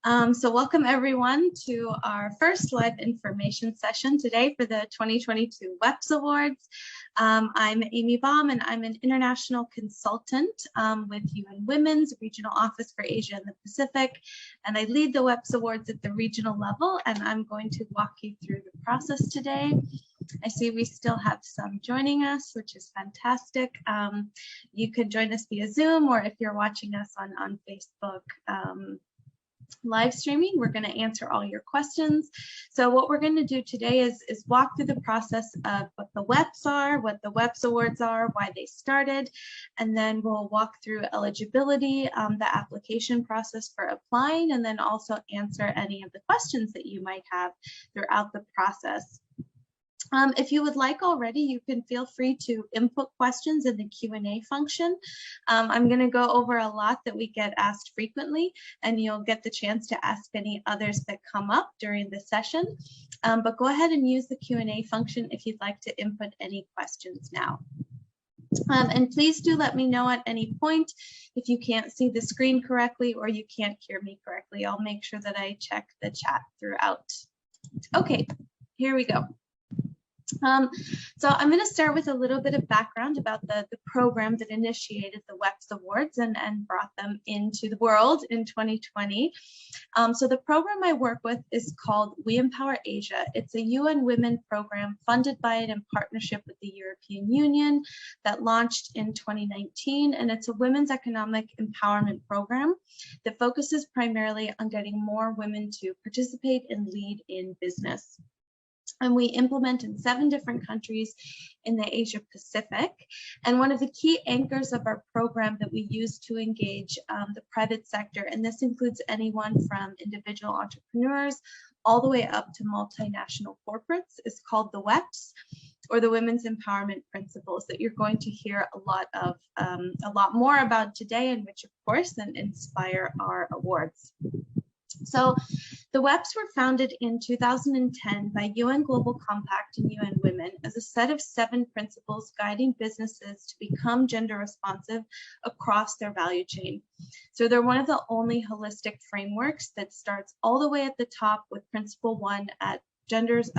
So welcome everyone to our first live information session today for the 2022 WEPs Awards. I'm Amy Baum and I'm an international consultant with UN Women's Regional Office for Asia and the Pacific. And I lead the WEPs Awards at the regional level, and I'm going to walk you through the process today. I see we still have some joining us, which is fantastic. You can join us via Zoom, or if you're watching us on Facebook, live streaming, we're going to answer all your questions. So what we're going to do today is walk through the process of what the WEPs are, what the WEPs Awards are, why they started, and then we'll walk through eligibility, the application process for applying, and then also answer any of the questions that you might have throughout the process. If you would like already, you can feel free to input questions in the Q&A function. I'm going to go over a lot that we get asked frequently, and you'll get the chance to ask any others that come up during the session. But go ahead and use the Q&A function if you'd like to input any questions now. And please do let me know at any point if you can't see the screen correctly or you can't hear me correctly. I'll make sure that I check the chat throughout. Okay, here we go. So I'm going to start with a little bit of background about the program that initiated the WEPs Awards and brought them into the world in 2020. So the program I work with is called We Empower Asia. It's a UN Women program funded by and in partnership with the European Union that launched in 2019. And it's a women's economic empowerment program that focuses primarily on getting more women to participate and lead in business. And we implement in 7 different countries in the Asia-Pacific. And one of the key anchors of our program that we use to engage the private sector, and this includes anyone from individual entrepreneurs all the way up to multinational corporates, is called the WEPs, or the Women's Empowerment Principles, that you're going to hear a lot more about today, and which of course then inspire our awards. So the WEPs were founded in 2010 by UN Global Compact and UN Women as a set of 7 principles guiding businesses to become gender responsive across their value chain. So they're one of the only holistic frameworks that starts all the way at the top with principle 1 at gender's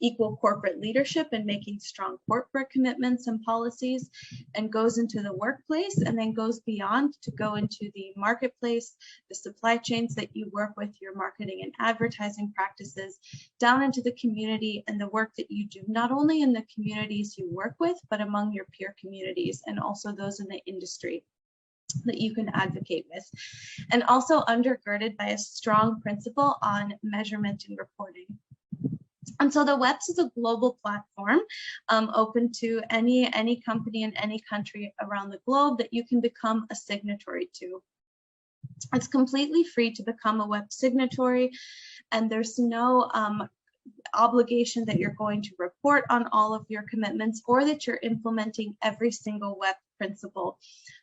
equal corporate leadership and making strong corporate commitments and policies, and goes into the workplace and then goes beyond to go into the marketplace, the supply chains that you work with, your marketing and advertising practices, down into the community and the work that you do, not only in the communities you work with, but among your peer communities and also those in the industry that you can advocate with, and also undergirded by a strong principle on measurement and reporting. And so the WEPs is a global platform open to any company in any country around the globe that you can become a signatory to. It's completely free to become a WEP signatory, and there's no obligation that you're going to report on all of your commitments or that you're implementing every single WEP principle.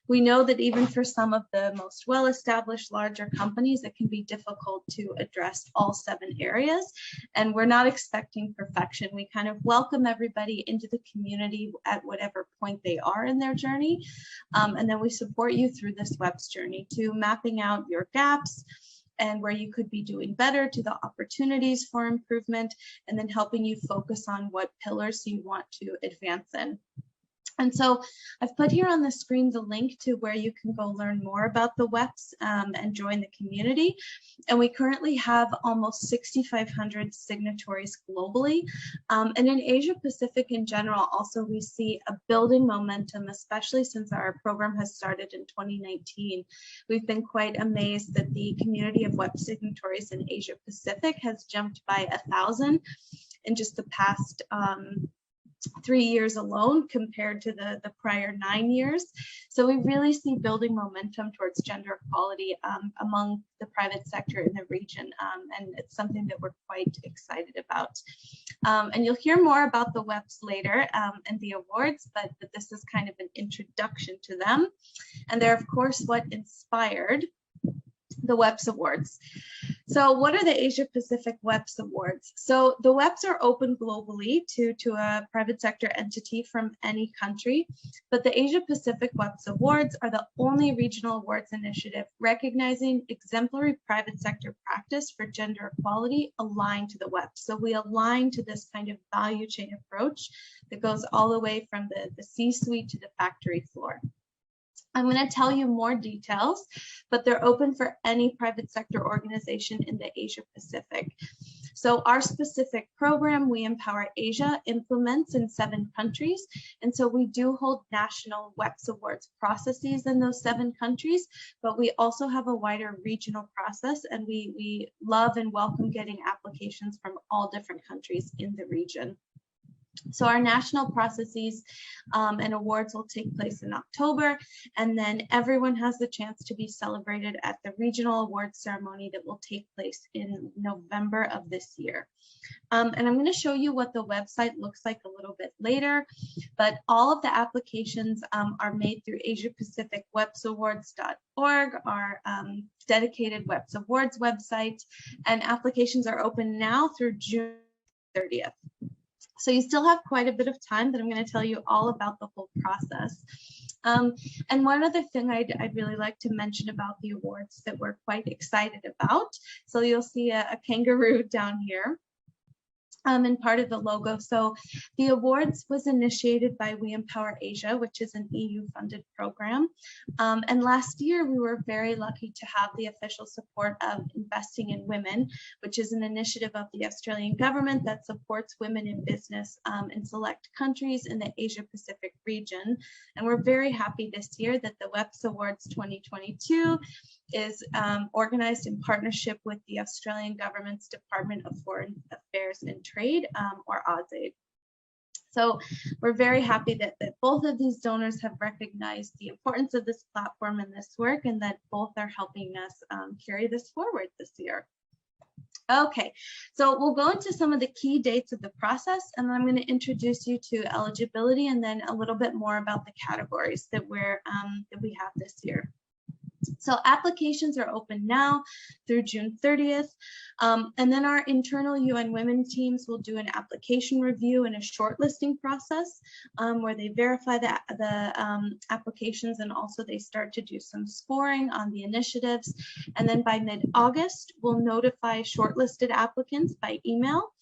We know that even for some of the most well-established larger companies, it can be difficult to address all 7 areas, and we're not expecting perfection. We kind of welcome everybody into the community at whatever point they are in their journey, and then we support you through this WEPs journey to mapping out your gaps and where you could be doing better, to the opportunities for improvement, and then helping you focus on what pillars you want to advance in. And so I've put here on the screen the link to where you can go learn more about the WEPs and join the community. And we currently have almost 6,500 signatories globally. And in Asia Pacific in general, also we see a building momentum, especially since our program has started in 2019. We've been quite amazed that the community of WEP signatories in Asia Pacific has jumped by 1,000 in just the past 3 years alone compared to the prior 9 years. So we really see building momentum towards gender equality among the private sector in the region, and it's something that we're quite excited about. And you'll hear more about the WEPs later and the awards, but this is kind of an introduction to them. And they're of course what inspired the WEPs Awards. So what are the Asia-Pacific WEPs Awards? So the WEPs are open globally to a private sector entity from any country, but the Asia-Pacific WEPs Awards are the only regional awards initiative recognizing exemplary private sector practice for gender equality aligned to the WEPs. So we align to this kind of value chain approach that goes all the way from the C-suite to the factory floor. I'm going to tell you more details, but they're open for any private sector organization in the Asia Pacific. So our specific program, We Empower Asia, implements in 7 countries. And so we do hold national WEPs Awards processes in those 7 countries, but we also have a wider regional process, and we love and welcome getting applications from all different countries in the region. So our national processes and awards will take place in October, and then everyone has the chance to be celebrated at the regional awards ceremony that will take place in November of this year. And I'm going to show you what the website looks like a little bit later, but all of the applications are made through Asia-Pacific WEPs Awards.org, our dedicated WEPs Awards website, and applications are open now through June 30th. So you still have quite a bit of time, but I'm going to tell you all about the whole process. And one other thing I'd really like to mention about the awards that we're quite excited about. So you'll see a kangaroo down here. And part of the logo. So the awards was initiated by We Empower Asia, which is an EU-funded program. And last year, we were very lucky to have the official support of Investing in Women, which is an initiative of the Australian government that supports women in business in select countries in the Asia-Pacific region. And we're very happy this year that the WEPs Awards 2022 is organized in partnership with the Australian government's Department of Foreign Affairs and Trade, or AUSAID. So we're very happy that both of these donors have recognized the importance of this platform and this work, and that both are helping us carry this forward this year. Okay, so we'll go into some of the key dates of the process, and then I'm going to introduce you to eligibility, and then a little bit more about the categories that we have this year. So applications are open now through June 30th, and then our internal UN Women teams will do an application review and a shortlisting process where they verify the applications, and also they start to do some scoring on the initiatives. And then by mid-August, we'll notify shortlisted applicants by email.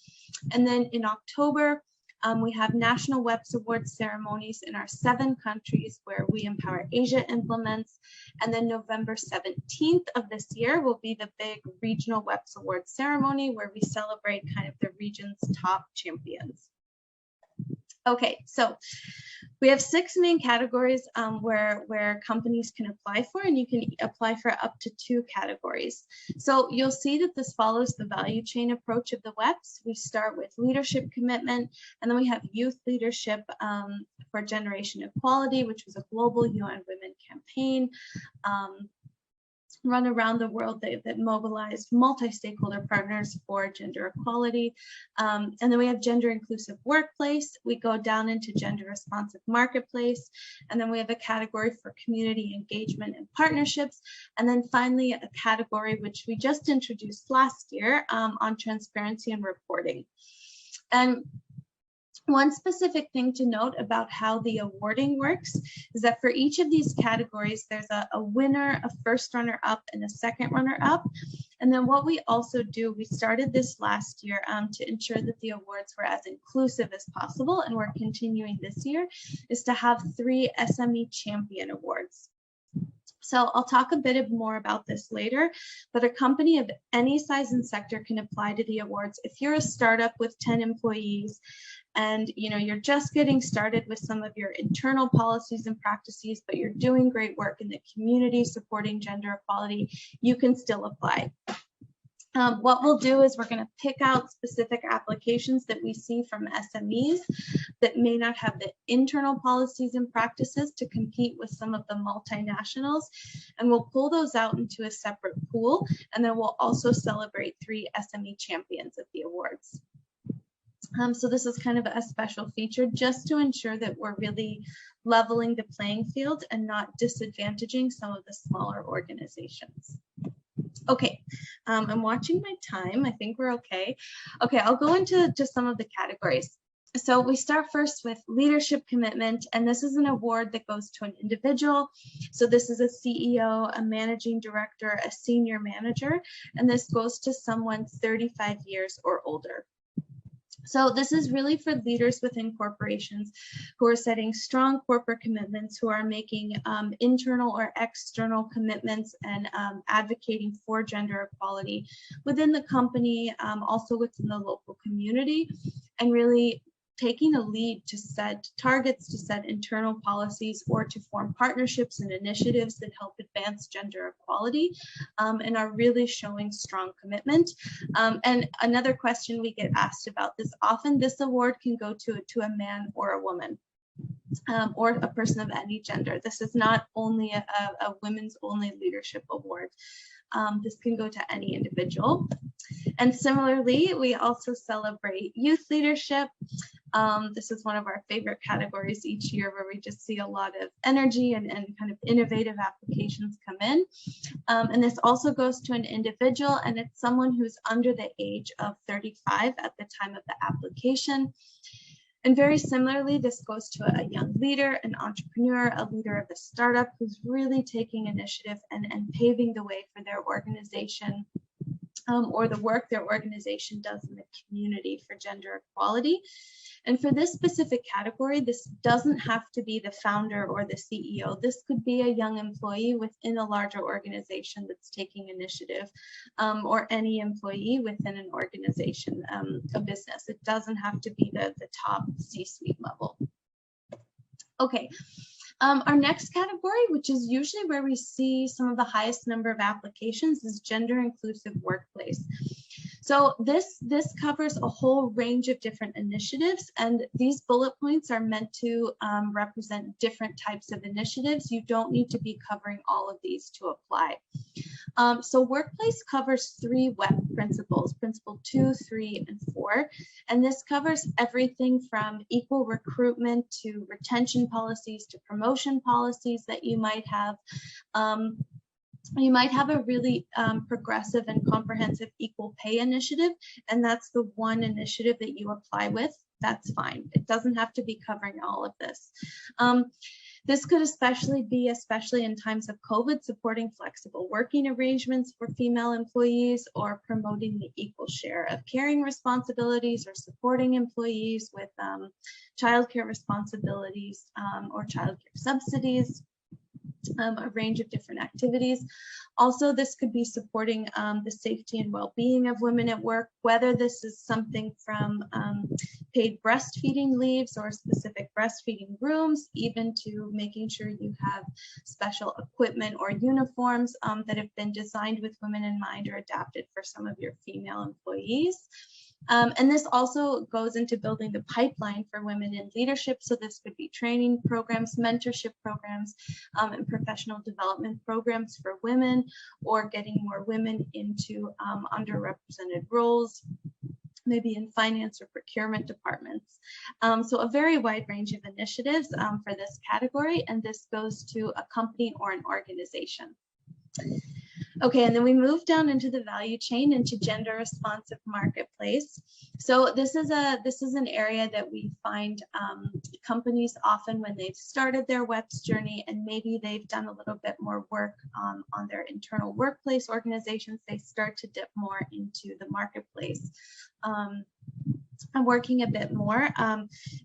And then in October, we have National WEPs Awards ceremonies in our 7 countries where We Empower Asia implements. And then November 17th of this year will be the big regional WEPs Awards ceremony where we celebrate kind of the region's top champions. Okay, so we have 6 main categories where companies can apply for, and you can apply for up to 2 categories. So you'll see that this follows the value chain approach of the WEPs. We start with leadership commitment, and then we have youth leadership for generation equality, which was a global UN Women campaign run around the world that mobilized multi-stakeholder partners for gender equality. And then we have gender inclusive workplace. We go down into gender responsive marketplace. And then we have a category for community engagement and partnerships. And then finally, a category which we just introduced last year on transparency and reporting. And one specific thing to note about how the awarding works is that for each of these categories, there's a winner, a first runner-up, and a second runner-up. And then what we also do, we started this last year to ensure that the awards were as inclusive as possible, and we're continuing this year, is to have 3 SME Champion Awards. So I'll talk a bit more about this later, but a company of any size and sector can apply to the awards. If you're a startup with 10 employees and you're just getting started with some of your internal policies and practices, but you're doing great work in the community supporting gender equality, you can still apply. What we'll do is we're going to pick out specific applications that we see from SMEs that may not have the internal policies and practices to compete with some of the multinationals, and we'll pull those out into a separate pool, and then we'll also celebrate 3 SME champions at the awards. So this is kind of a special feature just to ensure that we're really leveling the playing field and not disadvantaging some of the smaller organizations. Okay, I'm watching my time. I think we're okay. Okay, I'll go into just some of the categories. So we start first with leadership commitment, and this is an award that goes to an individual. So this is a CEO, a managing director, a senior manager, and this goes to someone 35 years or older. So this is really for leaders within corporations who are setting strong corporate commitments, who are making internal or external commitments and advocating for gender equality within the company, also within the local community, and really taking a lead to set targets, to set internal policies, or to form partnerships and initiatives that help advance gender equality, and are really showing strong commitment. And another question we get asked about this often, this award can go to a man or a woman. Or a person of any gender. This is not only a women's only leadership award. This can go to any individual. And similarly, we also celebrate youth leadership. This is one of our favorite categories each year, where we just see a lot of energy and kind of innovative applications come in. And this also goes to an individual, and it's someone who's under the age of 35 at the time of the application. And very similarly, this goes to a young leader, an entrepreneur, a leader of a startup who's really taking initiative and paving the way for their organization, or the work their organization does in the community for gender equality. And for this specific category, this doesn't have to be the founder or the CEO. This could be a young employee within a larger organization that's taking initiative, or any employee within an organization, a business. It doesn't have to be the top C-suite level. Okay. Our next category, which is usually where we see some of the highest number of applications, is gender inclusive workplace. So this covers a whole range of different initiatives, and these bullet points are meant to represent different types of initiatives. You don't need to be covering all of these to apply. So workplace covers 3 WEP principles, principle 2, 3, and 4. And this covers everything from equal recruitment to retention policies to promotion policies that you might have. You might have a really progressive and comprehensive equal pay initiative, and that's the one initiative that you apply with. That's fine. It doesn't have to be covering all of this. This could especially in times of COVID, supporting flexible working arrangements for female employees, or promoting the equal share of caring responsibilities, or supporting employees with childcare responsibilities, or childcare subsidies. A range of different activities. Also, this could be supporting the safety and well-being of women at work, whether this is something from paid breastfeeding leaves or specific breastfeeding rooms, even to making sure you have special equipment or uniforms that have been designed with women in mind or adapted for some of your female employees. And this also goes into building the pipeline for women in leadership. So this could be training programs, mentorship programs, and professional development programs for women, or getting more women into underrepresented roles, maybe in finance or procurement departments. So a very wide range of initiatives for this category, and this goes to a company or an organization. Okay, and then we move down into the value chain, into gender responsive marketplace. So this is an area that we find companies often, when they've started their WEPs journey and maybe they've done a little bit more work on their internal workplace organizations, they start to dip more into the marketplace. I'm working a bit more.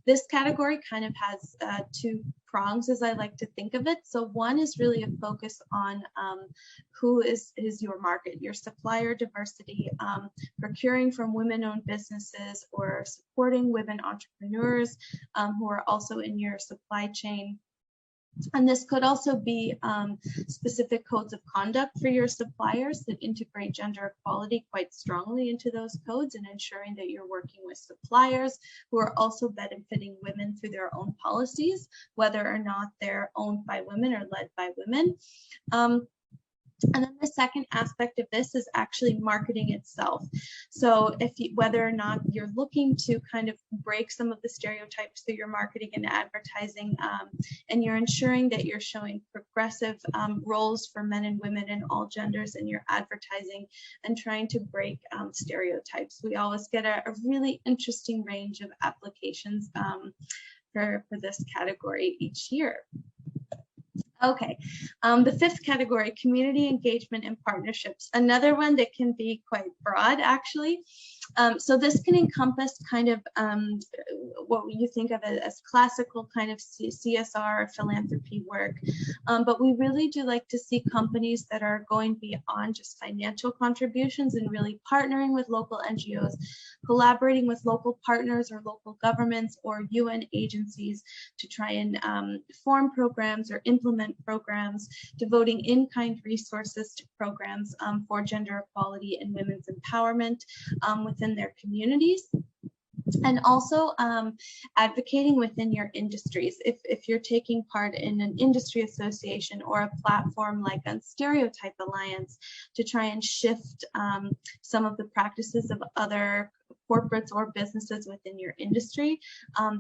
This category kind of has 2 prongs, as I like to think of it. So one is really a focus on who is your market, your supplier diversity, procuring from women-owned businesses, or supporting women entrepreneurs who are also in your supply chain. And this could also be specific codes of conduct for your suppliers that integrate gender equality quite strongly into those codes, and ensuring that you're working with suppliers who are also benefiting women through their own policies, whether or not they're owned by women or led by women. And then the second aspect of this is actually marketing itself. So whether or not you're looking to kind of break some of the stereotypes through your marketing and advertising, and you're ensuring that you're showing progressive roles for men and women and all genders in your advertising and trying to break stereotypes. We always get a really interesting range of applications for this category each year. Okay, the fifth category, community engagement and partnerships. Another one that can be quite broad, actually. So this can encompass kind of what you think of as classical kind of CSR or philanthropy work. But we really do like to see companies that are going beyond just financial contributions and really partnering with local NGOs, collaborating with local partners or local governments or UN agencies to try and form programs or implement programs, devoting in-kind resources to programs for gender equality and women's empowerment within their communities. And also advocating within your industries. If you're taking part in an industry association or a platform like Stereotype Alliance to try and shift some of the practices of other corporates or businesses within your industry,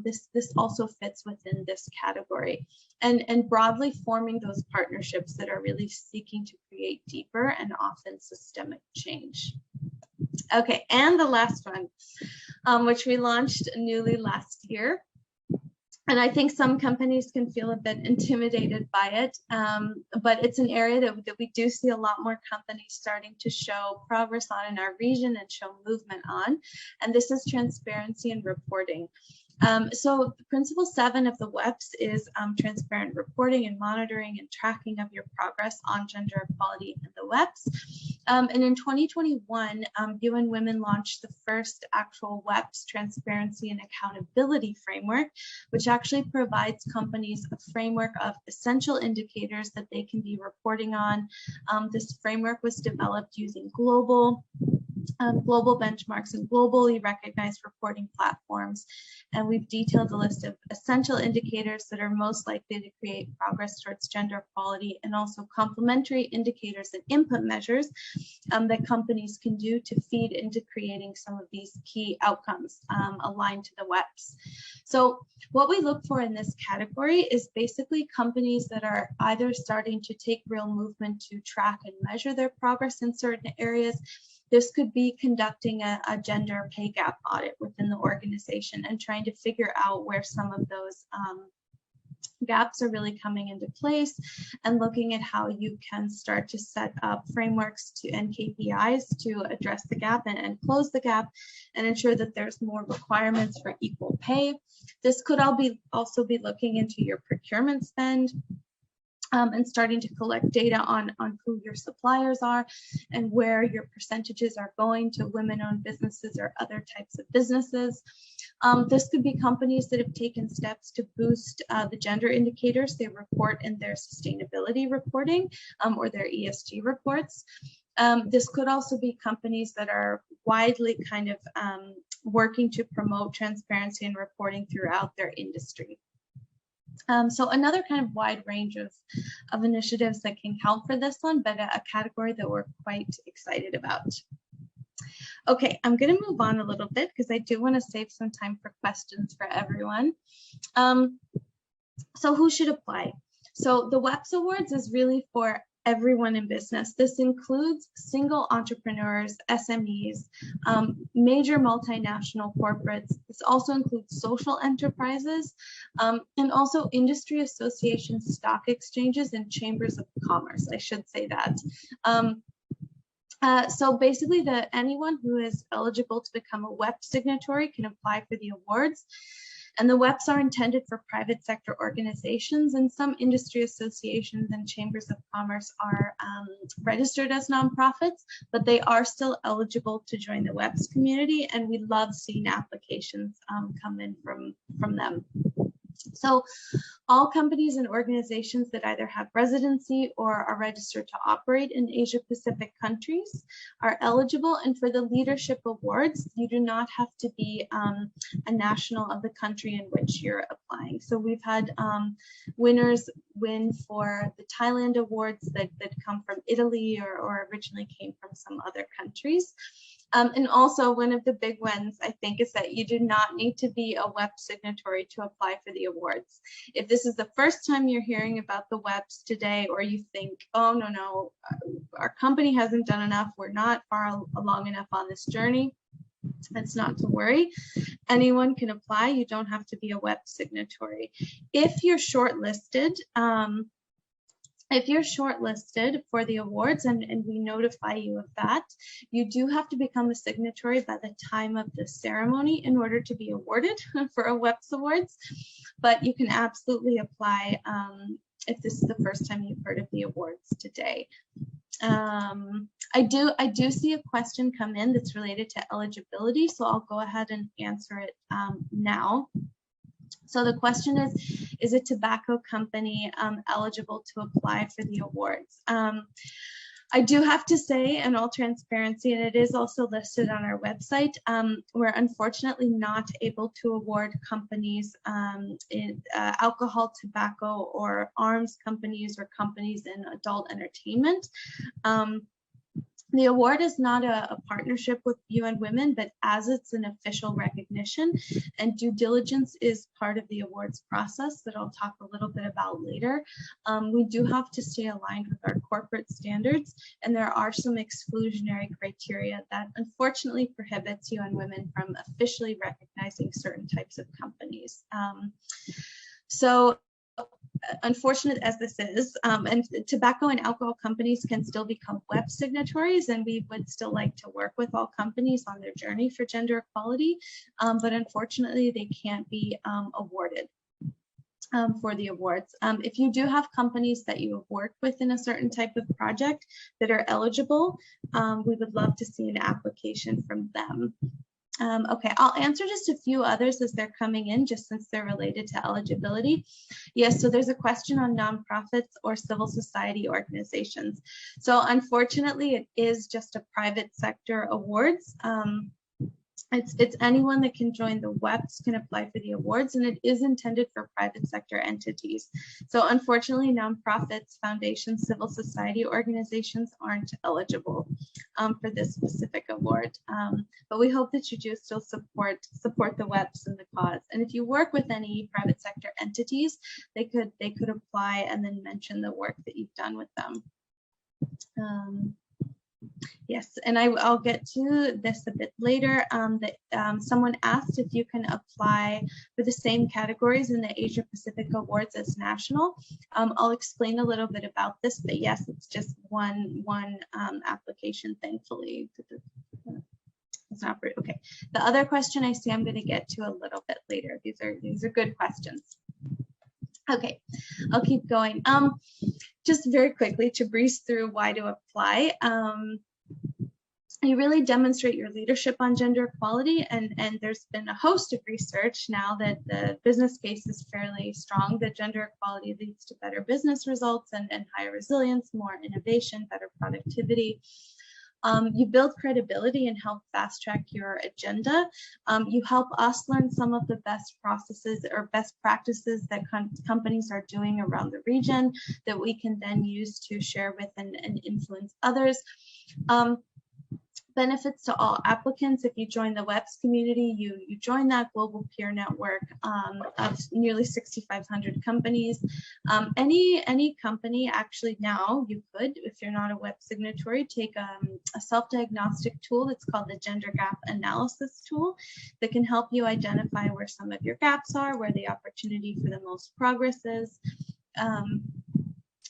this also fits within this category. And broadly forming those partnerships that are really seeking to create deeper and often systemic change. Okay, and the last one, which we launched newly last year. And I think some companies can feel a bit intimidated by it, but it's an area that we do see a lot more companies starting to show progress on in our region and show movement on. And this is transparency and reporting. So Principle 7 of the WEPs is transparent reporting and monitoring and tracking of your progress on gender equality in the WEPs. And in 2021, UN Women launched the first actual WEPs transparency and accountability framework, which actually provides companies a framework of essential indicators that they can be reporting on. This framework was developed using global benchmarks and globally recognized reporting platforms. And we've detailed a list of essential indicators that are most likely to create progress towards gender equality, and also complementary indicators and input measures that companies can do to feed into creating some of these key outcomes aligned to the WEPs. So what we look for in this category is basically companies that are either starting to take real movement to track and measure their progress in certain areas. This could be conducting a gender pay gap audit within the organization and trying to figure out where some of those gaps are really coming into place, and looking at how you can start to set up frameworks and KPIs to address the gap and close the gap and ensure that there's more requirements for equal pay. This could also be looking into your procurement spend, and starting to collect data on who your suppliers are and where your percentages are going to women-owned businesses or other types of businesses. This could be companies that have taken steps to boost the gender indicators they report in their sustainability reporting or their ESG reports. This could also be companies that are widely kind of working to promote transparency and reporting throughout their industry. So another kind of wide range of initiatives that can help for this one, but a category that we're quite excited about. Okay, I'm going to move on a little bit because I do want to save some time for questions for everyone. So who should apply? So the WEPs Awards is really for everyone in business. This includes single entrepreneurs, SMEs, major multinational corporates. This also includes social enterprises, and also industry associations, stock exchanges, and chambers of commerce, I should say that. So basically anyone who is eligible to become a WEP signatory can apply for the awards. And the WEPs are intended for private sector organizations, and some industry associations and chambers of commerce are registered as nonprofits, but they are still eligible to join the WEPs community, and we love seeing applications come in from them. So all companies and organizations that either have residency or are registered to operate in Asia-Pacific countries are eligible. And for the leadership awards, you do not have to be a national of the country in which you're applying. So we've had winners win for the Thailand awards that come from Italy or originally came from some other countries. And also one of the big ones, I think, is that you do not need to be a WEP signatory to apply for the awards. If this is the first time you're hearing about the WEPs today, or you think, oh, no, our company hasn't done enough, we're not far along enough on this journey, that's not to worry. Anyone can apply. You don't have to be a WEP signatory. If you're shortlisted, for the awards, and we notify you of that, you do have to become a signatory by the time of the ceremony in order to be awarded for a WEPs Awards. But you can absolutely apply if this is the first time you've heard of the awards today. I do see a question come in that's related to eligibility, so I'll go ahead and answer it now. So the question is a tobacco company eligible to apply for the awards? I do have to say, in all transparency, and it is also listed on our website, we're unfortunately not able to award companies in alcohol, tobacco, or arms companies or companies in adult entertainment. The award is not a partnership with UN Women, but as it's an official recognition, and due diligence is part of the awards process that I'll talk a little bit about later. We do have to stay aligned with our corporate standards, and there are some exclusionary criteria that unfortunately prohibits UN Women from officially recognizing certain types of companies. So unfortunate as this is, and tobacco and alcohol companies can still become WEP signatories, and we would still like to work with all companies on their journey for gender equality, but unfortunately they can't be awarded for the awards. If you do have companies that you have worked with in a certain type of project that are eligible, we would love to see an application from them. Okay, I'll answer just a few others as they're coming in, just since they're related to eligibility. Yes, so there's a question on nonprofits or civil society organizations. So unfortunately, it is just a private sector awards. It's anyone that can join the WEPs can apply for the awards, and it is intended for private sector entities. So unfortunately, nonprofits, foundations, civil society organizations aren't eligible for this specific award. But we hope that you do still support the WEPs and the cause. And if you work with any private sector entities, they could apply and then mention the work that you've done with them. Yes, and I'll get to this a bit later. Someone asked if you can apply for the same categories in the Asia-Pacific Awards as national. I'll explain a little bit about this, but yes, it's just one application, thankfully. It's not very, okay. The other question I see I'm going to get to a little bit later. These are good questions. Okay, I'll keep going. Just very quickly to breeze through why to apply. You really demonstrate your leadership on gender equality, and there's been a host of research now that the business case is fairly strong, that gender equality leads to better business results and higher resilience, more innovation, better productivity. You build credibility and help fast track your agenda. You help us learn some of the best processes or best practices that companies are doing around the region that we can then use to share with and influence others. Benefits to all applicants. If you join the WEPs community, you join that global peer network of nearly 6,500 companies. Any company, actually now you could, if you're not a WEP signatory, take a self-diagnostic tool that's called the Gender Gap Analysis Tool that can help you identify where some of your gaps are, where the opportunity for the most progress is.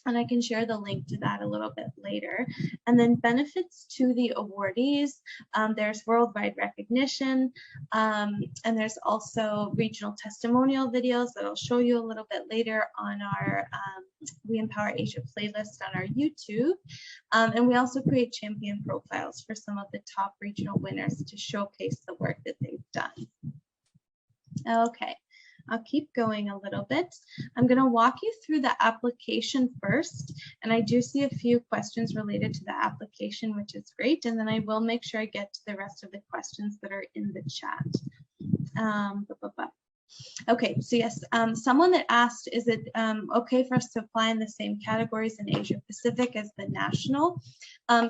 And I can share the link to that a little bit later. And then benefits to the awardees, there's worldwide recognition, and there's also regional testimonial videos that I'll show you a little bit later on our We Empower Asia playlist on our YouTube. And we also create champion profiles for some of the top regional winners to showcase the work that they've done. Okay. I'll keep going a little bit. I'm going to walk you through the application first, and I do see a few questions related to the application, which is great, and then I will make sure I get to the rest of the questions that are in the chat. Okay, so yes, someone that asked, is it okay for us to apply in the same categories in Asia-Pacific as the national?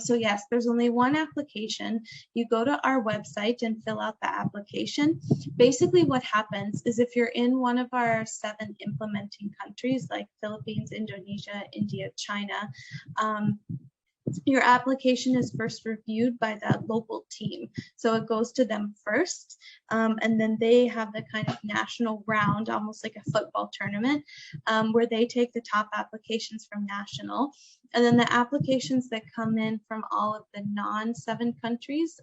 So yes, there's only one application. You go to our website and fill out the application. Basically what happens is if you're in one of our 7 implementing countries like Philippines, Indonesia, India, China, your application is first reviewed by the local team. So it goes to them first, and then they have the kind of national round, almost like a football tournament, where they take the top applications from national. And then the applications that come in from all of the non-7 countries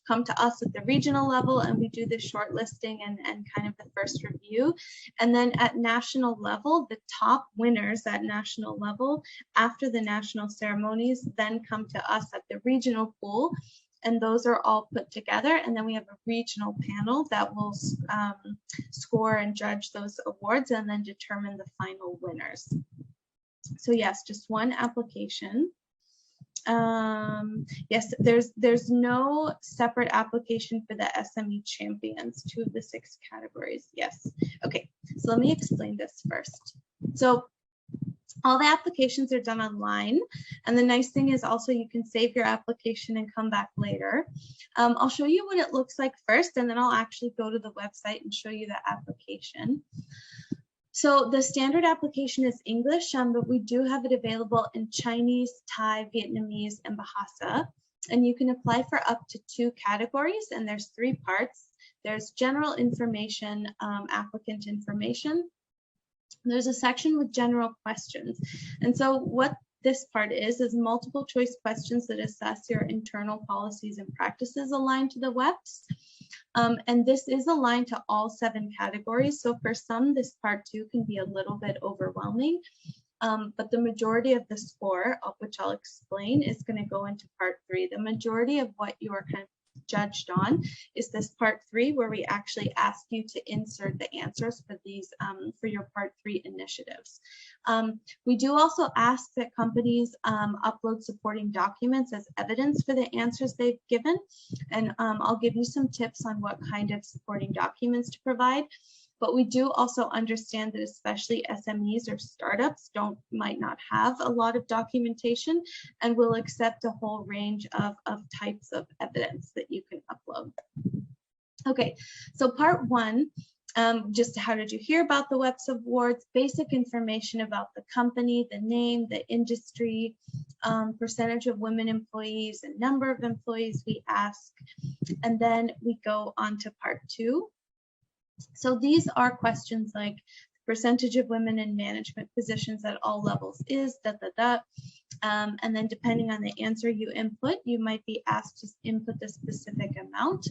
come to us at the regional level, and we do the shortlisting and kind of the first review. And then at national level, the top winners at national level after the national ceremonies then come to us at the regional pool, and those are all put together, and then we have a regional panel that will score and judge those awards and then determine the final winners. So yes, just one application. Yes, there's no separate application for the SME champions, 2 of the 6 categories. Yes. Okay, so let me explain this first. So all the applications are done online, and the nice thing is also you can save your application and come back later. I'll show you what it looks like first, and then I'll actually go to the website and show you the application. So the standard application is English, but we do have it available in Chinese, Thai, Vietnamese, and Bahasa. And you can apply for up to 2 categories, and there's 3 parts. There's general information, applicant information. There's a section with general questions. And so what this part is multiple choice questions that assess your internal policies and practices aligned to the WEPs. And this is aligned to all 7 categories. So for some, this part 2 can be a little bit overwhelming, but the majority of the score, which I'll explain, is going to go into part 3. The majority of what you are kind of judged on is this part 3, where we actually ask you to insert the answers for these for your part 3 initiatives. We do also ask that companies upload supporting documents as evidence for the answers they've given, and I'll give you some tips on what kind of supporting documents to provide. But we do also understand that especially SMEs or startups might not have a lot of documentation, and will accept a whole range of types of evidence that you can upload. Okay, so part 1, just how did you hear about the WEPs Awards, basic information about the company, the name, the industry, percentage of women employees, and number of employees we ask, and then we go on to part 2. So these are questions like percentage of women in management positions at all levels is and then depending on the answer you input, you might be asked to input the specific amount.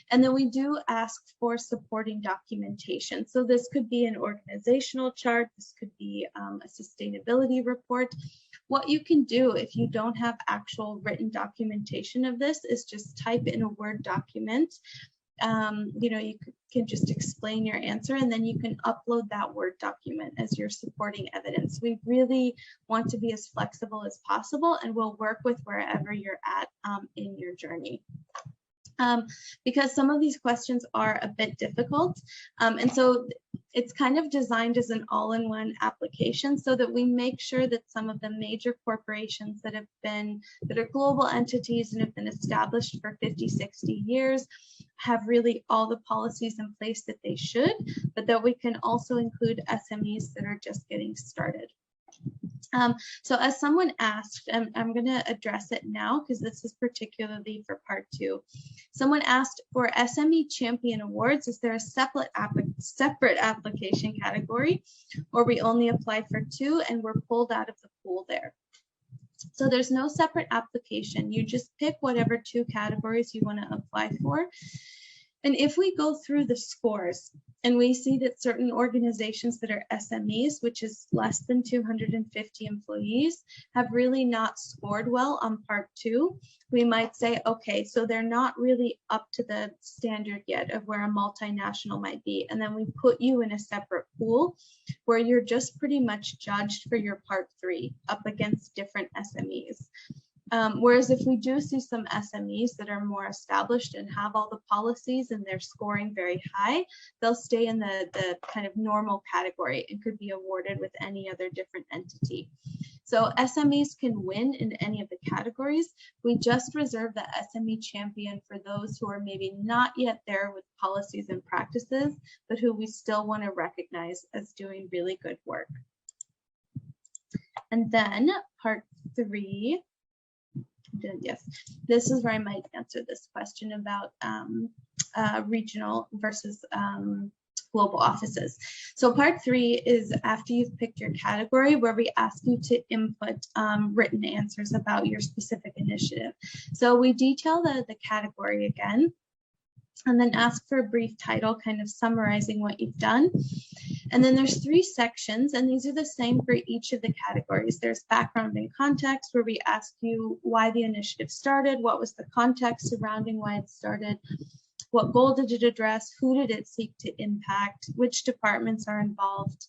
And then we do ask for supporting documentation. So this could be an organizational chart, this could be a sustainability report. What you can do if you don't have actual written documentation of this is just type in a Word document. You can just explain your answer, and then you can upload that Word document as your supporting evidence. We really want to be as flexible as possible, and we'll work with wherever you're at in your journey. Because some of these questions are a bit difficult, and so it's kind of designed as an all-in-one application so that we make sure that some of the major corporations that are global entities and have been established for 50, 60 years have really all the policies in place that they should, but that we can also include SMEs that are just getting started. So as someone asked, I'm going to address it now because this is particularly for part 2. Someone asked, for SME Champion Awards, is there a separate application category, or we only apply for 2 and we're pulled out of the pool there? So there's no separate application. You just pick whatever 2 categories you want to apply for. And if we go through the scores and we see that certain organizations that are SMEs, which is less than 250 employees, have really not scored well on part 2, we might say, okay, so they're not really up to the standard yet of where a multinational might be. And then we put you in a separate pool where you're just pretty much judged for your part 3 up against different SMEs. Whereas if we do see some SMEs that are more established and have all the policies and they're scoring very high, they'll stay in the kind of normal category and could be awarded with any other different entity. So SMEs can win in any of the categories. We just reserve the SME champion for those who are maybe not yet there with policies and practices, but who we still want to recognize as doing really good work. And then part 3. Yes, this is where I might answer this question about regional versus global offices. So part 3 is after you've picked your category, where we ask you to input written answers about your specific initiative. So we detail the category again, and then ask for a brief title, kind of summarizing what you've done. And then there's 3 sections, and these are the same for each of the categories. There's background and context, where we ask you why the initiative started, what was the context surrounding why it started, what goal did it address, who did it seek to impact, which departments are involved,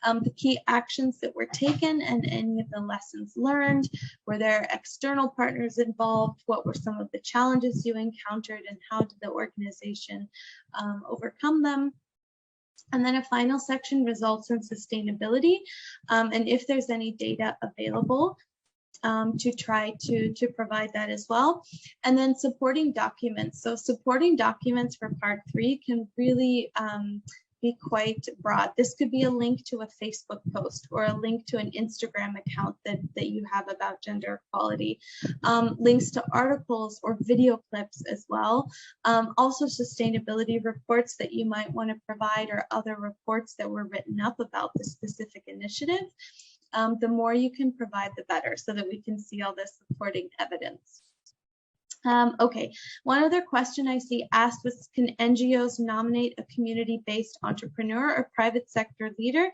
the key actions that were taken and any of the lessons learned. Were there external partners involved? What were some of the challenges you encountered and how did the organization overcome them? And then a final section, results and sustainability, and if there's any data available, to try to provide that as well. And then supporting documents. So supporting documents for part 3 can really be quite broad. This could be a link to a Facebook post or a link to an Instagram account that you have about gender equality, links to articles or video clips as well. Also sustainability reports that you might want to provide, or other reports that were written up about the specific initiative. The more you can provide, the better, so that we can see all this supporting evidence. Okay, one other question I see asked was, can NGOs nominate a community-based entrepreneur or private sector leader,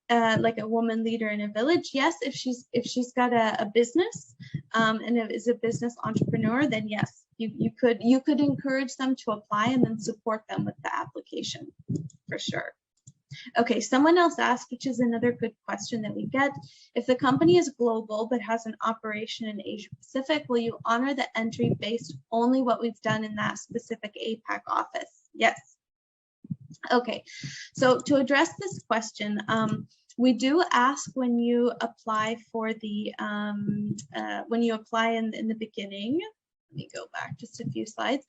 like a woman leader in a village? Yes, if she's got a business and is a business entrepreneur, then yes, you could encourage them to apply and then support them with the application, for sure. Okay, someone else asked, which is another good question that we get, if the company is global but has an operation in Asia-Pacific, will you honor the entry based only what we've done in that specific APAC office? Yes. Okay, so to address this question, we do ask when you apply for the, when you apply in the beginning. Let me go back just a few slides.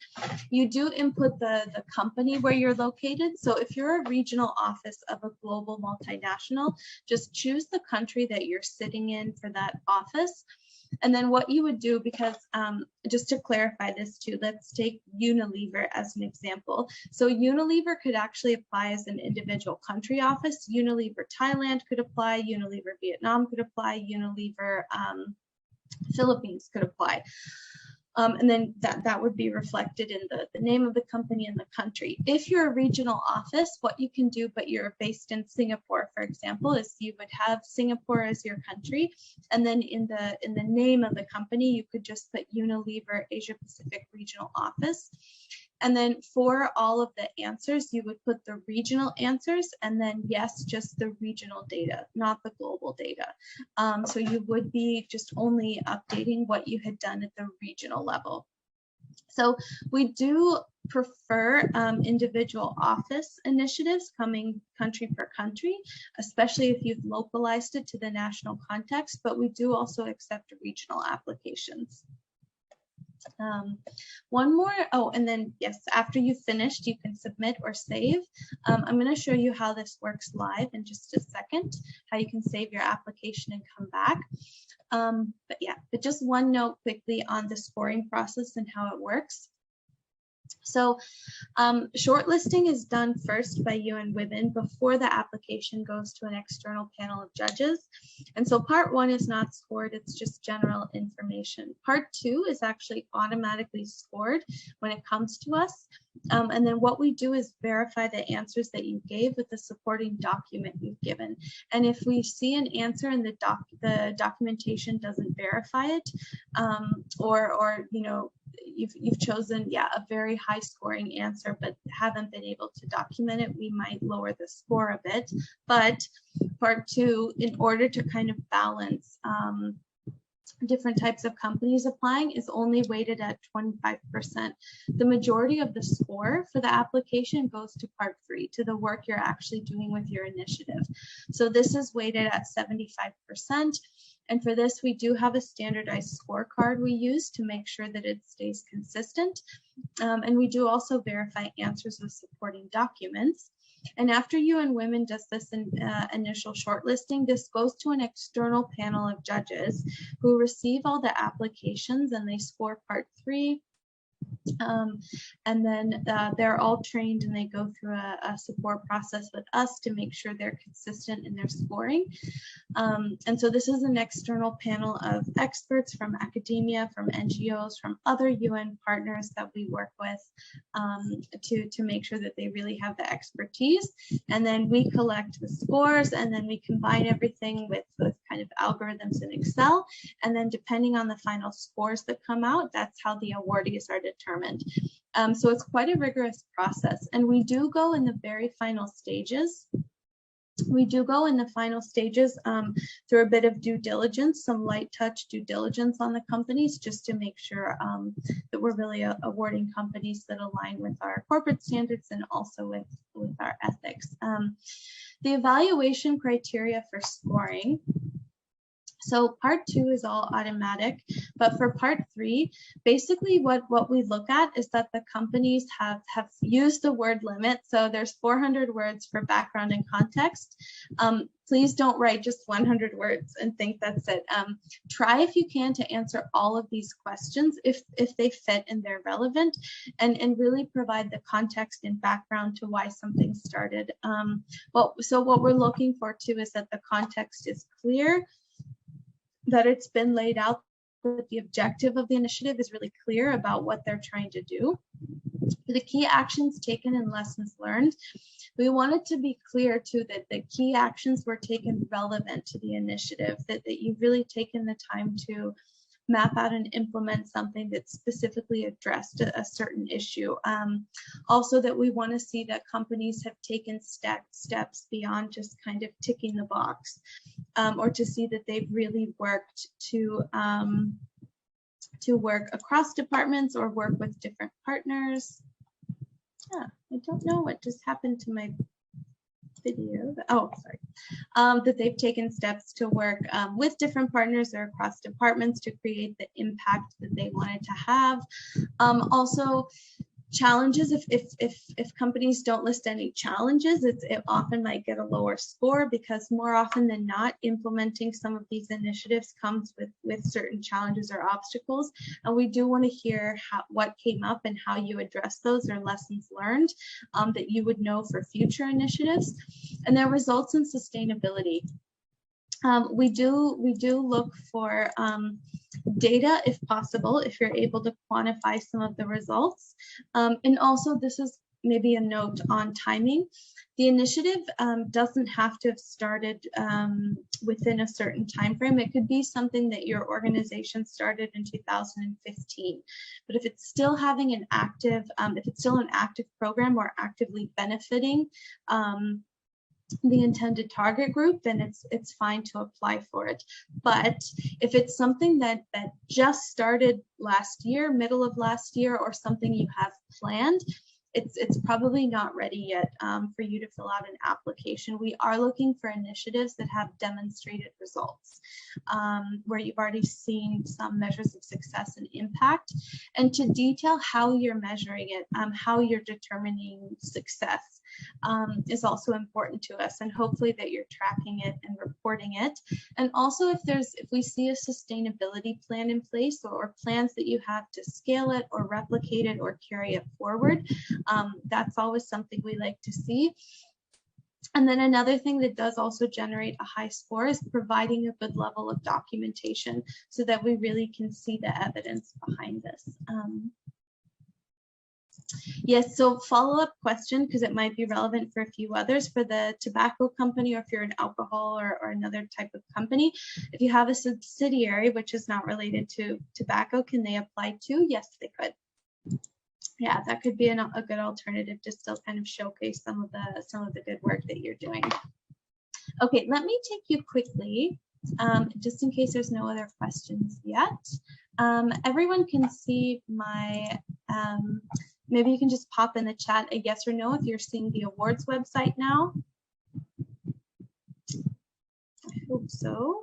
You do input the company where you're located. So if you're a regional office of a global multinational, just choose the country that you're sitting in for that office. And then what you would do, because just to clarify this too, let's take Unilever as an example. So Unilever could actually apply as an individual country office. Unilever Thailand could apply, Unilever Vietnam could apply, Unilever Philippines could apply. And then that would be reflected in the name of the company and the country. If you're a regional office, what you can do, but you're based in Singapore, for example, is you would have Singapore as your country, and then in the name of the company, you could just put Unilever Asia-Pacific Regional Office. And then for all of the answers, you would put the regional answers, and then yes, just the regional data, not the global data. So you would be just only updating what you had done at the regional level. So we do prefer individual office initiatives coming country per country, especially if you've localized it to the national context, but we do also accept regional applications. One more, oh, and then yes, after you've finished, you can submit or save. I'm going to show you how this works live in just a second, how you can save your application and come back. But just one note quickly on the scoring process and how it works. So shortlisting is done first by UN Women before the application goes to an external panel of judges. And so part 1 is not scored, it's just general information. Part 2 is actually automatically scored when it comes to us. And then what we do is verify the answers that you gave with the supporting document you've given. And if we see an answer and the documentation doesn't verify it, or you know, you've chosen, a very high scoring answer, but haven't been able to document it, we might lower the score a bit. But part 2, in order to kind of balance different types of companies applying, is only weighted at 25%. The majority of the score for the application goes to part 3, to the work you're actually doing with your initiative. So this is weighted at 75%. And for this, we do have a standardized scorecard we use to make sure that it stays consistent. And we do also verify answers with supporting documents. And after UN Women does this initial shortlisting, this goes to an external panel of judges who receive all the applications, and they score part 3. And then they're all trained, and they go through a support process with us to make sure they're consistent in their scoring. And so this is an external panel of experts from academia, from NGOs, from other UN partners that we work with to make sure that they really have the expertise. And then we collect the scores, and then we combine everything with kind of algorithms in Excel. And then depending on the final scores that come out, that's how the awardees are determined. So it's quite a rigorous process, and we do go in the very final stages. Through a bit of due diligence, some light touch due diligence on the companies, just to make sure that we're really awarding companies that align with our corporate standards and also with our ethics. The evaluation criteria for scoring. So part 2 is all automatic, but for part 3, basically what we look at is that the companies have used the word limit. So there's 400 words for background and context. Please don't write just 100 words and think that's it. Try if you can to answer all of these questions if they fit and they're relevant, and really provide the context and background to why something started. So what we're looking for too is that the context is clear, that it's been laid out, that the objective of the initiative is really clear about what they're trying to do. For the key actions taken and lessons learned, we want it to be clear too that the key actions were taken relevant to the initiative, that you've really taken the time to map out and implement something that specifically addressed a certain issue. Also, that we want to see that companies have taken steps beyond just kind of ticking the box, or to see that they've really worked to work across departments or work with different partners. Yeah, I don't know what just happened to my video. Oh, sorry. That they've taken steps to work with different partners or across departments to create the impact that they wanted to have. Also, challenges, if companies don't list any challenges, it often might get a lower score, because more often than not, implementing some of these initiatives comes with certain challenges or obstacles, and we do want to hear what came up and how you address those, or lessons learned that you would know for future initiatives. And their results in sustainability. We do look for data if possible, if you're able to quantify some of the results. And also, this is maybe a note on timing. The initiative doesn't have to have started within a certain time frame. It could be something that your organization started in 2015. But if it's still having an active, if it's still an active program or actively benefiting the intended target group, then it's fine to apply for it. But if it's something that just started last year, middle of last year, or something you have planned, it's probably not ready yet for you to fill out an application. We are looking for initiatives that have demonstrated results, where you've already seen some measures of success and impact, and to detail how you're measuring it, how you're determining success. is also important to us, and hopefully that you're tracking it and reporting it. And also if we see a sustainability plan in place, or plans that you have to scale it or replicate it or carry it forward, that's always something we like to see. And then another thing that does also generate a high score is providing a good level of documentation so that we really can see the evidence behind this. Yes, so follow-up question, because it might be relevant for a few others. For the tobacco company, or if you're an alcohol or another type of company, if you have a subsidiary which is not related to tobacco, can they apply too? Yes, they could. Yeah, that could be a good alternative to still kind of showcase some of the good work that you're doing. Okay, let me take you quickly, just in case there's no other questions yet. Everyone can see my, maybe you can just pop in the chat a yes or no if you're seeing the awards website now. I hope so.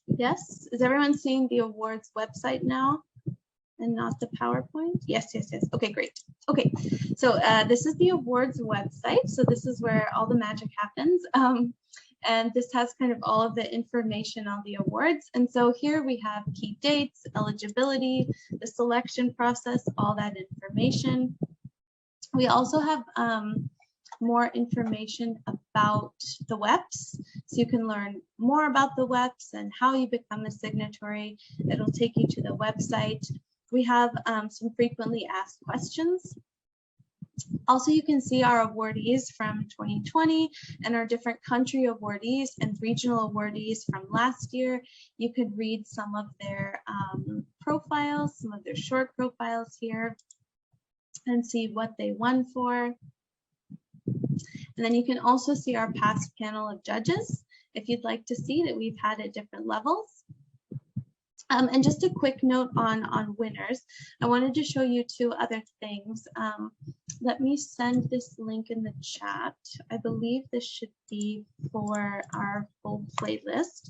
Yes, is everyone seeing the awards website now and not the PowerPoint? Yes, yes, yes. Okay, great. Okay, so this is the awards website. So this is where all the magic happens. And this has kind of all of the information on the awards. And so here we have key dates, eligibility, the selection process, all that information. We also have more information about the WEPs. So you can learn more about the WEPs and how you become a signatory. It'll take you to the website. We have some frequently asked questions. Also, you can see our awardees from 2020 and our different country awardees and regional awardees from last year. You could read some of their profiles, some of their short profiles here, and see what they won for. And then you can also see our past panel of judges if you'd like to see that we've had at different levels. And just a quick note on winners. I wanted to show you two other things. Let me send this link in the chat. I believe this should be for our full playlist.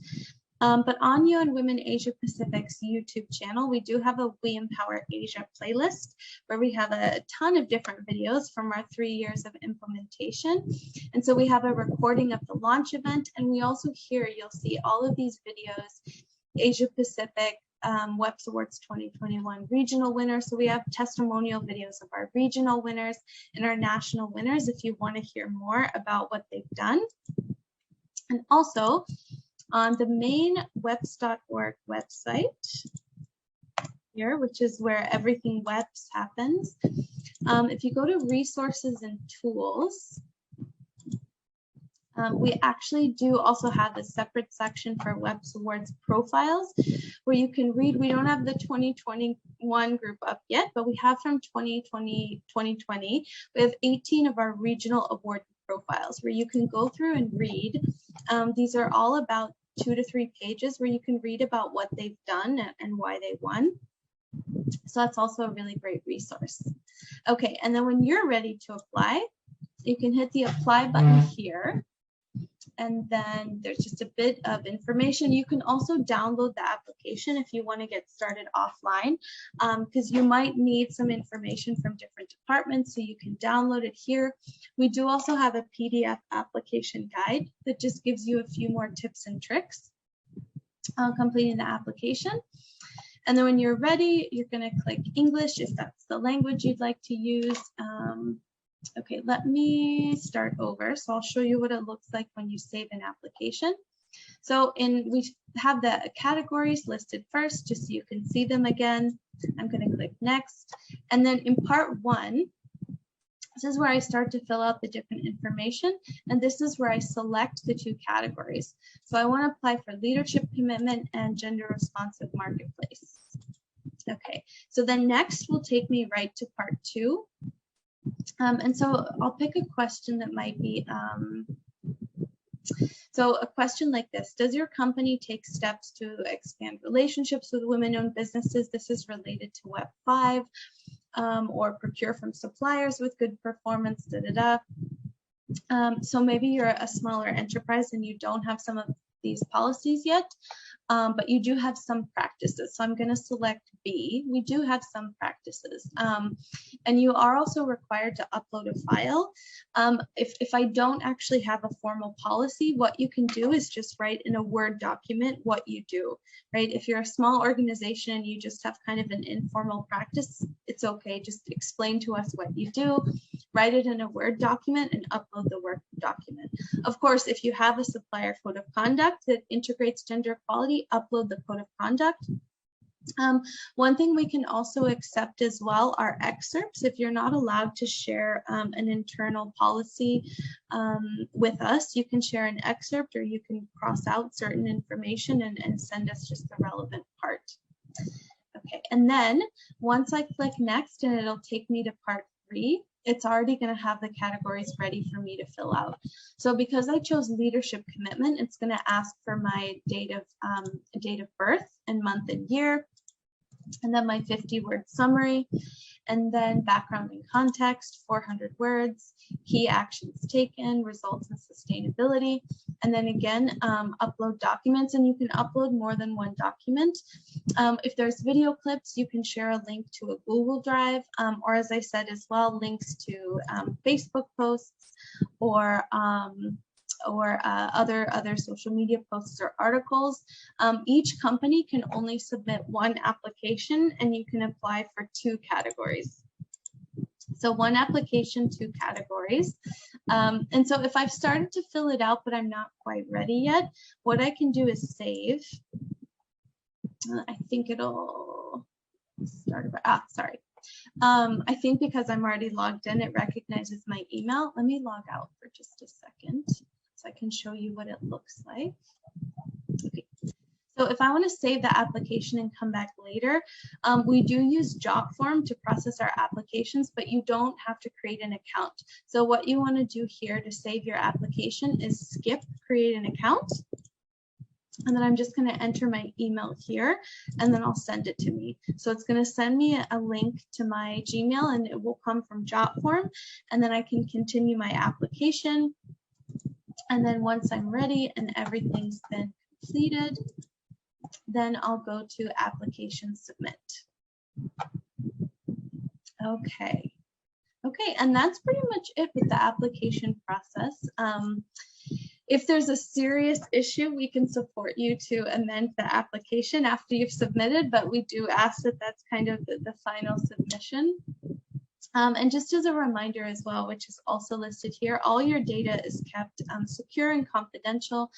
But on You and Women Asia-Pacific's YouTube channel, we do have a We Empower Asia playlist where we have a ton of different videos from our 3 years of implementation. And so we have a recording of the launch event, and we also here you'll see all of these videos, Asia-Pacific WEPs Awards 2021 regional winners. So we have testimonial videos of our regional winners and our national winners if you want to hear more about what they've done. And also on the main WEPs.org website here, which is where everything WEPs happens, if you go to resources and tools, we actually do also have a separate section for WEPs Awards profiles where you can read. We don't have the 2021 group up yet, but we have from 2020. We have 18 of our regional award profiles where you can go through and read. These are all about 2 to 3 pages where you can read about what they've done and why they won. So that's also a really great resource. Okay, and then when you're ready to apply, you can hit the apply button here. And then there's just a bit of information. You can also download the application if you want to get started offline, because you might need some information from different departments, so you can download it here. We do also have a PDF application guide that just gives you a few more tips and tricks on completing the application. And then when you're ready, you're going to click English if that's the language you'd like to use. Okay, let me start over. So I'll show you what it looks like when you save an application. So we have the categories listed first, just so you can see them again. I'm going to click next. And then in part 1, this is where I start to fill out the different information. And this is where I select the 2 categories. So I want to apply for leadership commitment and gender responsive marketplace. Okay, so then next will take me right to part 2. And so I'll pick a question that might be, so a question like this: does your company take steps to expand relationships with women-owned businesses? This is related to WEP 5, or procure from suppliers with good performance, so maybe you're a smaller enterprise and you don't have some of these policies yet. but you do have some practices. So I'm going to select B. We do have some practices. And you are also required to upload a file. If I don't actually have a formal policy, what you can do is just write in a Word document what you do, right? If you're a small organization and you just have kind of an informal practice, it's okay. Just explain to us what you do, write it in a Word document and upload the Word document. Of course, if you have a supplier code of conduct that integrates gender equality, upload the code of conduct. One thing we can also accept as well are excerpts. If you're not allowed to share an internal policy with us, you can share an excerpt, or you can cross out certain information and send us just the relevant part. Okay, and then once I click next, and it'll take me to part 3, it's already going to have the categories ready for me to fill out. So because I chose leadership commitment, it's going to ask for my date of birth and month and year, and then my 50-word summary, and then background and context, 400 words, key actions taken, results and sustainability, and then again, upload documents, and you can upload more than one document. If there's video clips, you can share a link to a Google Drive, or as I said as well, links to Facebook posts or other social media posts or articles. Each company can only submit one application, and you can apply for 2 categories. So 1 application, 2 categories. And so if I've started to fill it out, but I'm not quite ready yet, what I can do is save. I think it'll start, sorry. I think because I'm already logged in, it recognizes my email. Let me log out for just a second, so I can show you what it looks like. Okay. So if I want to save the application and come back later, we do use JotForm to process our applications, but you don't have to create an account. So what you want to do here to save your application is skip create an account. And then I'm just going to enter my email here, and then I'll send it to me. So it's going to send me a link to my Gmail, and it will come from JotForm, and then I can continue my application. And then once I'm ready and everything's been completed, then I'll go to application submit. Okay. Okay, and that's pretty much it with the application process. If there's a serious issue, we can support you to amend the application after you've submitted, but we do ask that that's kind of the final submission. And just as a reminder as well, which is also listed here, all your data is kept secure and confidential.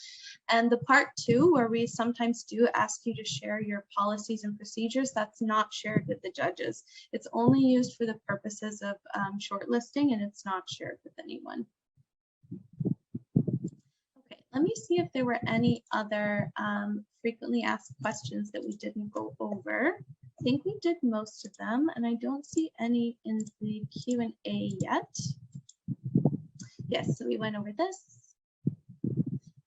And the part 2, where we sometimes do ask you to share your policies and procedures, that's not shared with the judges. It's only used for the purposes of shortlisting, and it's not shared with anyone. Okay, let me see if there were any other frequently asked questions that we didn't go over. I think we did most of them, and I don't see any in the Q&A yet. Yes, so we went over this.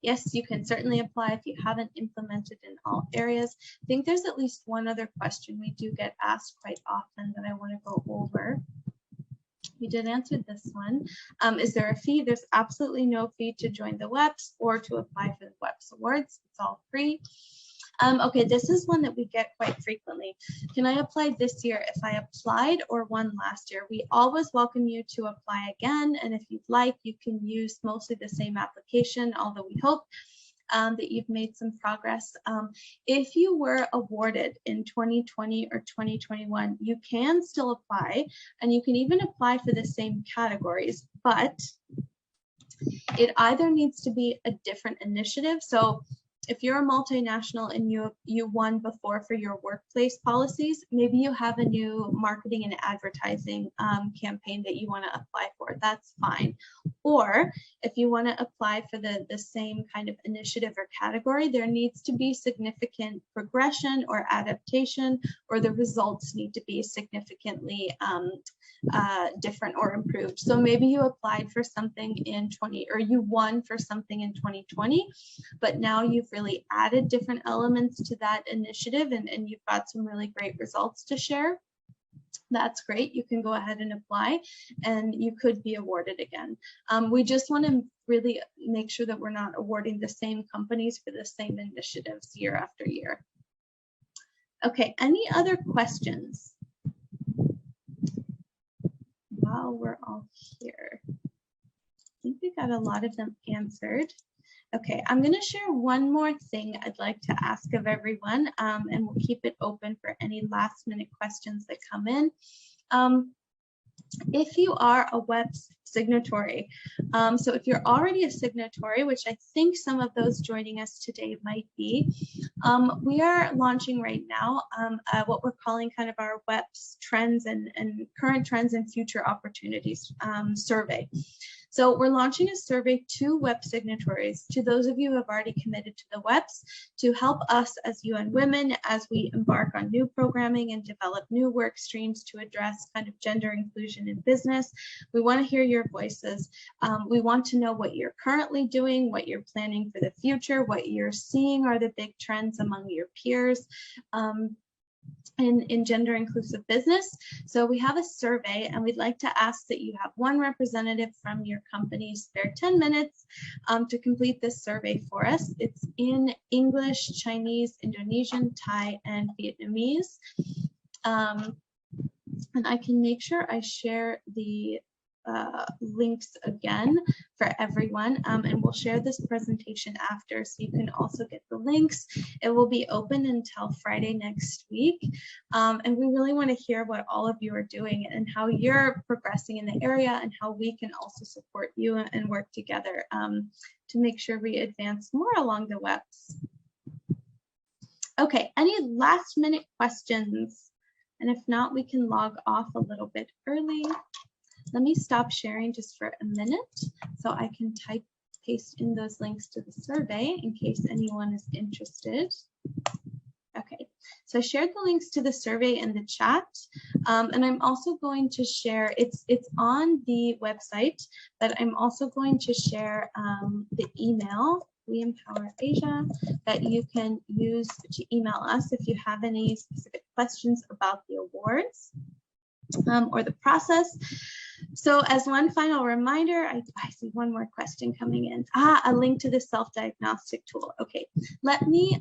Yes, you can certainly apply if you haven't implemented in all areas. I think there's at least one other question we do get asked quite often that I want to go over. We did answer this one. Is there a fee? There's absolutely no fee to join the WEPs or to apply for the WEPs Awards. It's all free. Okay, this is one that we get quite frequently. Can I apply this year if I applied or won last year? We always welcome you to apply again, and if you'd like, you can use mostly the same application, although we hope that you've made some progress. If you were awarded in 2020 or 2021, you can still apply, and you can even apply for the same categories, but it either needs to be a different initiative. So if you're a multinational and you won before for your workplace policies, maybe you have a new marketing and advertising campaign that you want to apply for. That's fine. Or if you want to apply for the same kind of initiative or category, there needs to be significant progression or adaptation, or the results need to be significantly different or improved. So maybe you applied for something in or you won for something in 2020, but now you've really added different elements to that initiative, and you've got some really great results to share. that's great. You can go ahead and apply and you could be awarded again. We just want to really make sure that we're not awarding the same companies for the same initiatives year after year. Okay, any other questions while we're all here? I think we got a lot of them answered. Okay, I'm going to share one more thing I'd like to ask of everyone, and we'll keep it open for any last minute questions that come in. If you are a WEPs signatory, so if you're already a signatory, which I think some of those joining us today might be, we are launching right now what we're calling kind of our WEPs trends and current trends and future opportunities survey. So we're launching a survey to WEP signatories, to those of you who have already committed to the WEPs, to help us as UN Women as we embark on new programming and develop new work streams to address kind of gender inclusion in business. We want to hear your voices. We want to know what you're currently doing, what you're planning for the future, what you're seeing are the big trends among your peers. In gender inclusive business. So we have a survey and we'd like to ask that you have one representative from your company spare 10 minutes to complete this survey for us. It's in English, Chinese, Indonesian, Thai, and Vietnamese. And I can make sure I share the links again for everyone, and we'll share this presentation after so you can also get the links. It will be open until Friday next week, and we really want to hear what all of you are doing and how you're progressing in the area and how we can also support you and work together to make sure we advance more along the WEPs. Okay, any last minute questions? And if not, we can log off a little bit early. Let me stop sharing just for a minute so I can paste in those links to the survey in case anyone is interested. Okay, so I shared the links to the survey in the chat, and I'm also going to share, it's on the website, but I'm also going to share the email, We Empower Asia, that you can use to email us if you have any specific questions about the awards or the process. So as one final reminder, I see one more question coming in. A link to the self-diagnostic tool. Okay, let me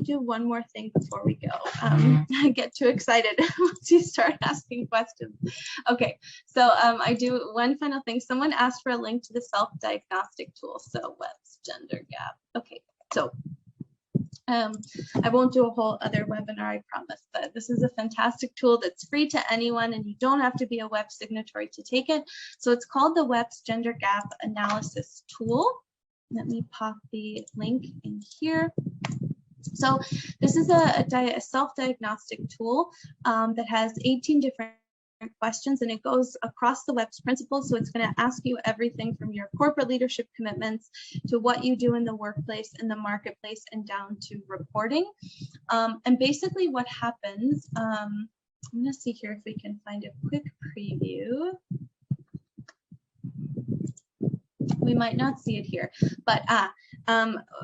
do one more thing before we go. I get too excited once you start asking questions. Okay, so I do one final thing. Someone asked for a link to the self-diagnostic tool. So what's gender gap? Okay, so I won't do a whole other webinar, I promise, but this is a fantastic tool that's free to anyone and you don't have to be a WEP signatory to take it. So it's called the WEPs Gender Gap Analysis Tool. Let me pop the link in here. So this is a self-diagnostic tool that has 18 different questions, and it goes across the WEPs principles. So it's going to ask you everything from your corporate leadership commitments to what you do in the workplace, in the marketplace, and down to reporting. And basically what happens, I'm going to see here if we can find a quick preview. We might not see it here, but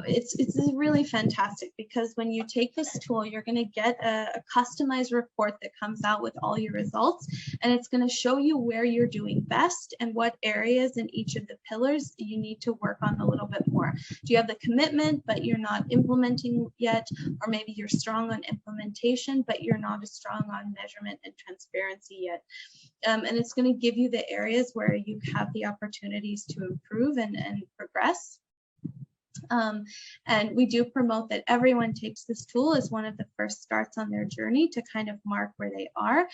it's really fantastic because when you take this tool, you're going to get a customized report that comes out with all your results, and it's going to show you where you're doing best and what areas in each of the pillars you need to work on a little bit more. Do you have the commitment, but you're not implementing yet? Or maybe you're strong on implementation, but you're not as strong on measurement and transparency yet. And it's going to give you the areas where you have the opportunities to improve and progress. And we do promote that everyone takes this tool as one of the first starts on their journey to kind of mark where they are.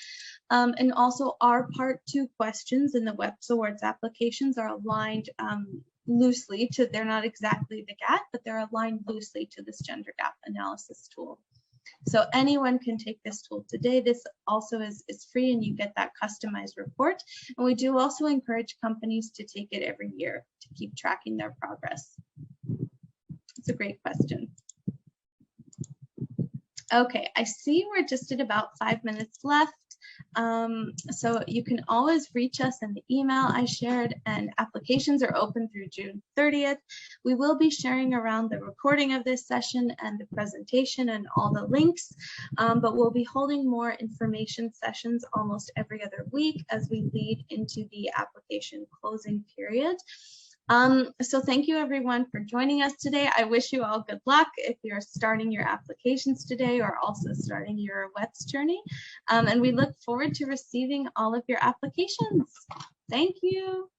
And also our part 2 questions in the WEPs Awards applications are aligned loosely to, they're not exactly the gap, but they're aligned loosely to this gender gap analysis tool. So anyone can take this tool today. This also is free and you get that customized report. And we do also encourage companies to take it every year to keep tracking their progress. It's a great question. Okay, I see we're just at about 5 minutes left. So you can always reach us in the email I shared, and applications are open through June 30th. We will be sharing around the recording of this session and the presentation and all the links, but we'll be holding more information sessions almost every other week as we lead into the application closing period. So thank you everyone for joining us today. I wish you all good luck if you're starting your applications today or also starting your WEPs journey. And we look forward to receiving all of your applications. Thank you.